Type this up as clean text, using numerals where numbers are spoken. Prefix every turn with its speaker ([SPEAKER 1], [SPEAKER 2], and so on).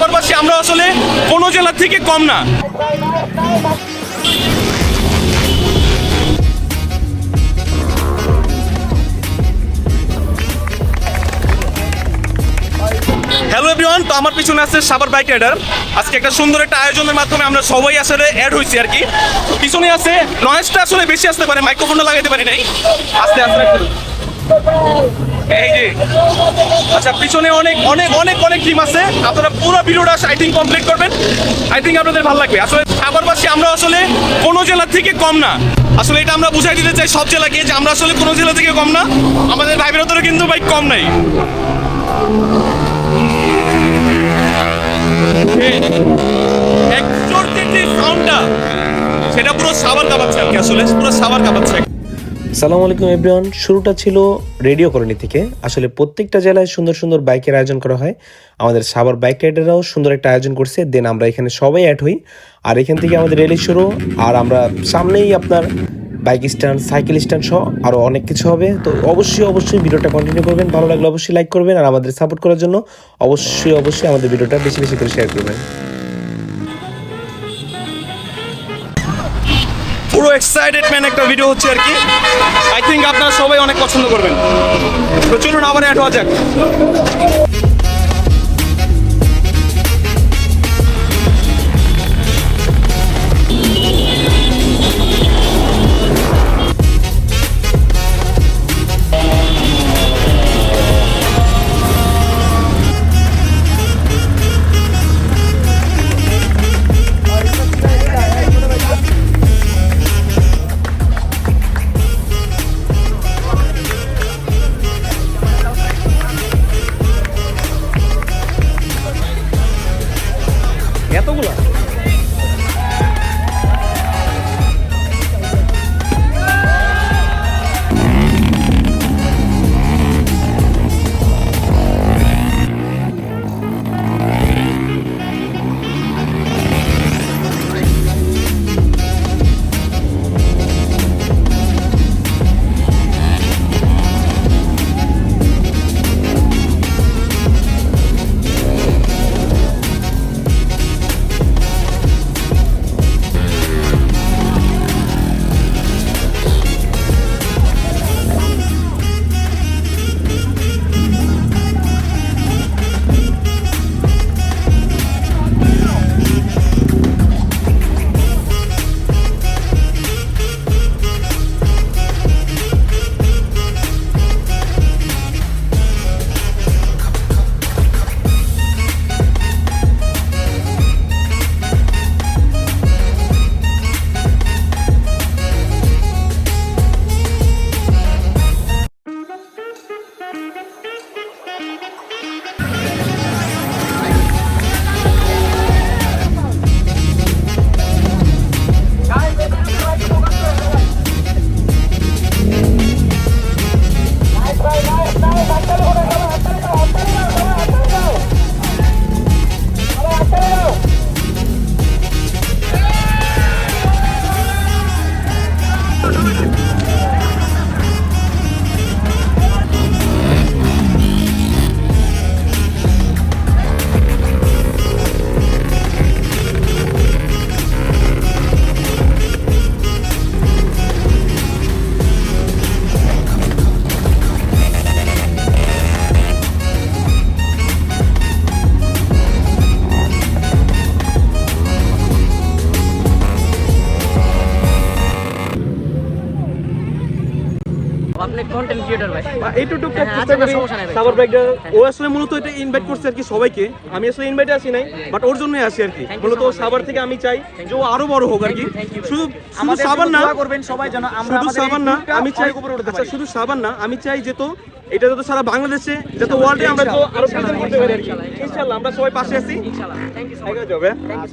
[SPEAKER 1] সাগরবাসী আমরা আসলে কোনো জেলা থেকে কম না। হ্যালো এভরিওয়ান, তো আমার পিছনে আছে সাভার বাইক রাইডার। আজকে একটা সুন্দর একটা আয়োজনের মাধ্যমে আমরা সবাই আসলে অ্যাড হয়েছি আর কি। পিছনে আছে নয়েজটা আসলে বেশি আসতে পারে, মাইক্রোফোনটা লাগাইতে পারি নাই, আস্তে আস্তে এই যে। আচ্ছা, পিছনে অনেক অনেক অনেক অনেক টিম আছে। আপনারা পুরো ভিডিওটা আই থিঙ্ক কমপ্লিট করবেন, আই থিঙ্ক আপনাদের ভালো লাগবে। আসলে সাগরবাসী আমরা আসলে কোনো জেলা থেকে কম না। আসলে এটা আমরা বুঝাই দিতে চাই সব জেলাকে যে আমরা আসলে কোনো জেলা থেকে কম না। আমাদের ভাই বোনেদেরও কিন্তু ভাই কম নাই। সেটা পুরো সাভার কাঁপাচ্ছে আর কি, আসলে পুরো সাভার কাঁপাচ্ছে।
[SPEAKER 2] আসসালামু আলাইকুম এভরিওয়ান। শুরুটা ছিল রেডিও কলোনি থেকে। আসলে প্রত্যেকটা জেলায় সুন্দর সুন্দর বাইকের আয়োজন করা হয়। আমাদের সাভার বাইক রাইডাররাও সুন্দর একটা আয়োজন করছে। দেন আমরা এখানে সবাই অ্যাড হই, আর এখান থেকে আমাদের র্যালি শুরু। আর আমরা সামনেই আপনার বাইক স্ট্যান্ড, সাইকেল স্ট্যান্ড সহ আরও অনেক কিছু হবে। তো অবশ্যই ভিডিওটা কন্টিনিউ করবেন। ভালো লাগলে অবশ্যই লাইক করবেন, আর আমাদের সাপোর্ট করার জন্য অবশ্যই আমাদের ভিডিওটা বেশি বেশি করে শেয়ার করবেন।
[SPEAKER 1] পুরো এক্সাইটেডমেন্ট একটা ভিডিও হচ্ছে আর কি। আই থিঙ্ক আপনারা সবাই অনেক পছন্দ করবেন। তো চলুন আবার অ্যাড হওয়া যাক। এতগুলা
[SPEAKER 3] কন্টেন্ট ক্রিয়েটর ভাই
[SPEAKER 1] এইটুকু চেষ্টা করি। সাভার বাইক রাইডার ও আসলে মূলত এটা ইনভাইট করছে আর কি সবাইকে। আমি আসলে ইনভাইটে আসি নাই, বাট ওর জন্যই আসি আর কি। মূলত সাভার থেকে আমি চাই যে ও আরো বড় হোক আর কি। শুধু সাভার না করবেন সবাই যেন আমরা শুধু সাভার না আমি চাই, আচ্ছা শুধু সাভার না আমি চাই যে তো এটা যত সারা বাংলাদেশে যত ওয়ার্ল্ডে আমরা তো আরো প্রেজেন্ট করতে পারি আর কি। ইনশাআল্লাহ আমরা সবাই পাশে আছি। ইনশাআল্লাহ থ্যাংক ইউ সো মাচ।